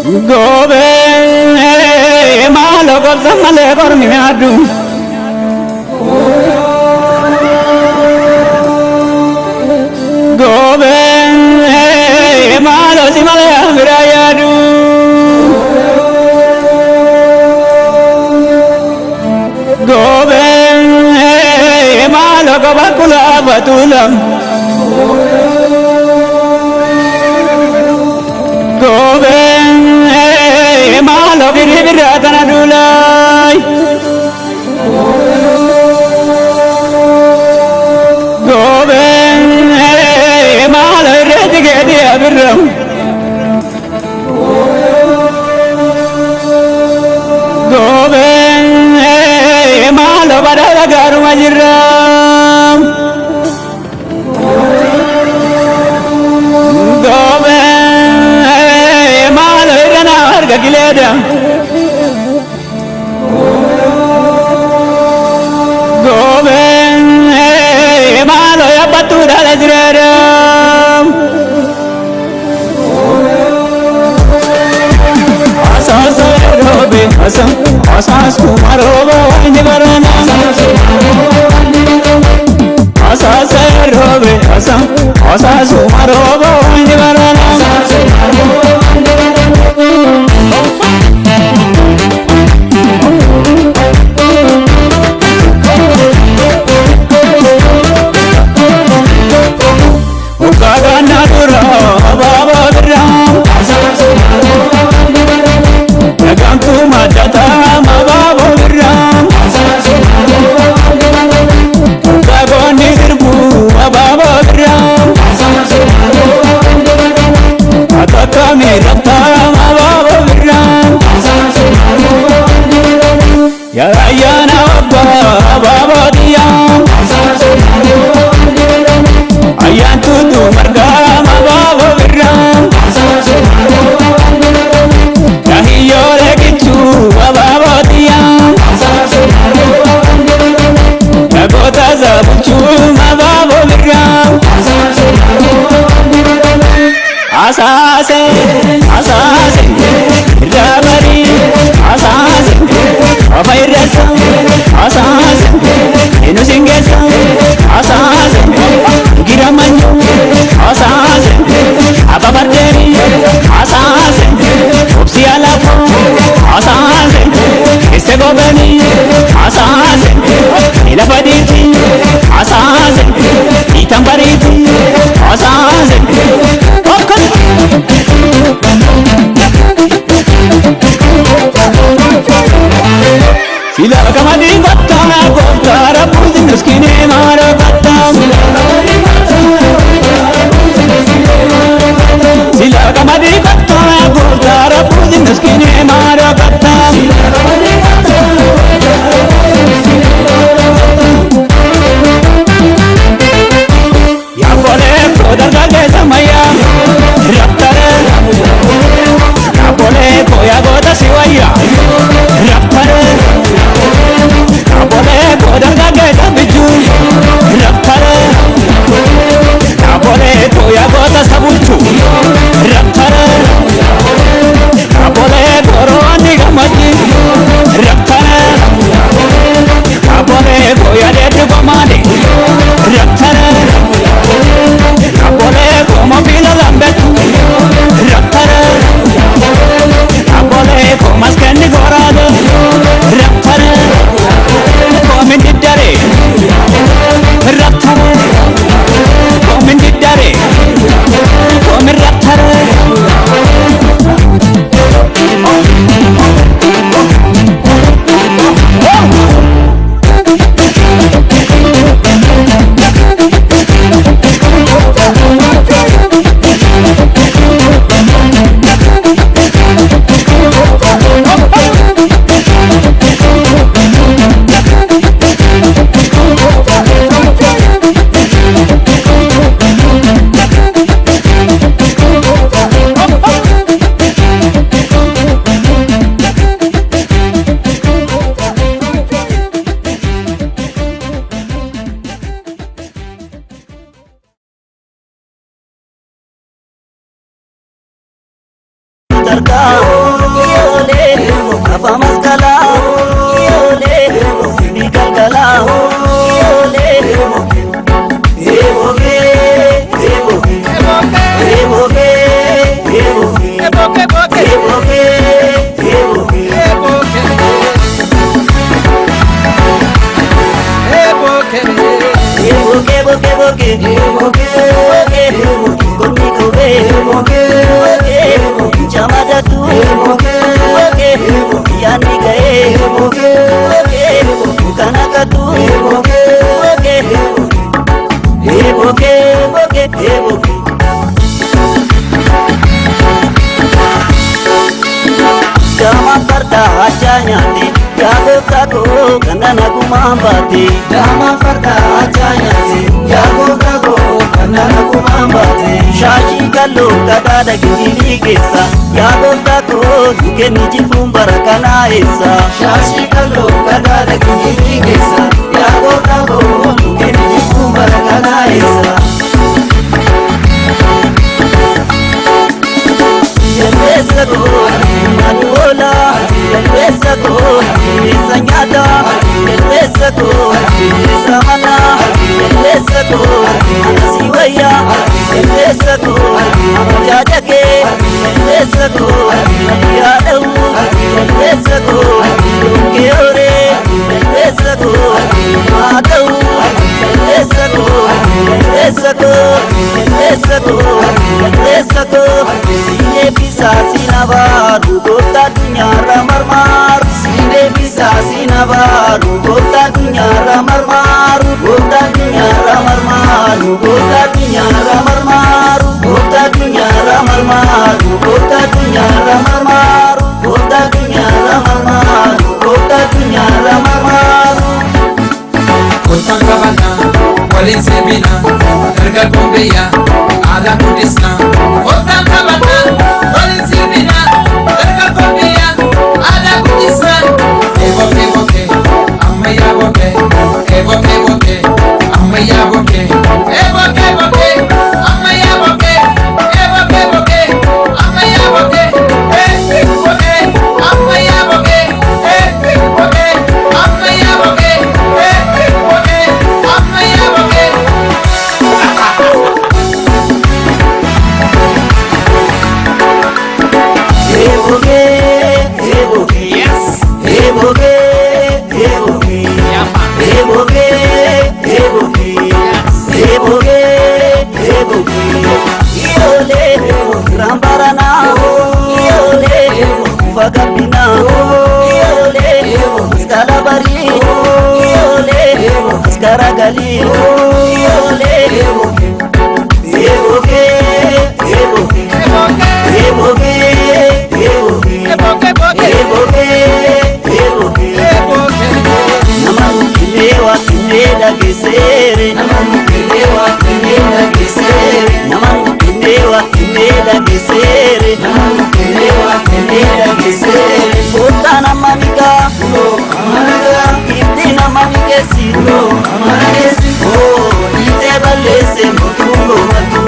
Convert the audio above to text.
Gobe malo kol samale kormi adu Gobe malo simale amrayadu Gobe malo kabakula batulam Gobe malo biribira tanadulai Gobe malo redige dia biram Gobe malo badala garu majiram Gobe malo irana harga gileda Gobe malo ya patura lazraram Asas robe asam asas kumaroba indivarana Asas robe asam asas kumaroba indivarana Ya ayana baba dia ayan tutu marga baba biram ya hiyo lekitu baba dia ya gota zabuchu baba biram asase asase rabari asase Abairasa, asasa, inusingesa, asasa, giramanyo, asasa, ababarderi, asasa, opsialapo, asasa, istegobani, asasa, ilabaditi, asasa, itambariti, asasa, okon. Sila kamadi batta gotara puzin skine mara batta Sila kamadi batta gotara puzin skine mara batta Ya bole kodar gage samaya raftare Ya bole koya gota siwaya raftare Bole godanga geta biju raftare garga Iole Aba maskala Iole Sini galgala Iole Evoke Evoke Evoke Evoke Evoke conmigo ve chamada tu yani gae kanaka tu Dama farda ajanyati Yago kako kanana kumambati Dama farda ajanyati Yago kako kanana kumambati Shashi kallo kadada gini kesa Yago kako duke niji fumbara kana esa Shashi kallo kadada gini kesa Yago kako duke niji fumbara kana esa Yalwesako manuola Yalwesako sanyada Yalwesako samana Yalwesako anasiwaya Yalwesako yadake Yalwesako yadau Yalwesako keore Yalwesako madau Yalwesako Sine bisa sinabaru Gota dunyara marmar Sine bisa sinabaru Gota dunyara marmar Gota dunyara marmar Gota dunyara marmar Gota dunyara marmar Gota dunyara marmar Gota dunyara marmar Gota dunyara marmar Kota kabana Walin sebina Erga kombeya Ala kudisna Kota kabana Walin sebina Erga kombeya Ala kudisna Evoke evoke Amma ya boke Evoke evoke Amma ya boke Evoke evoke Amma ya boke Evoke evoke Amma ya boke Evoke Amma ya boke Evoke Amma ya boke Evoke Amma ya boke Karagali iole evoke Naman kilewa kineda gesere Naman kilewa kineda gesere Naman kilewa kineda gesere Naman kilewa kineda gesere Kota namaniga amanaga Iti namaniga siro amanaga siro Ite balese mutungo matu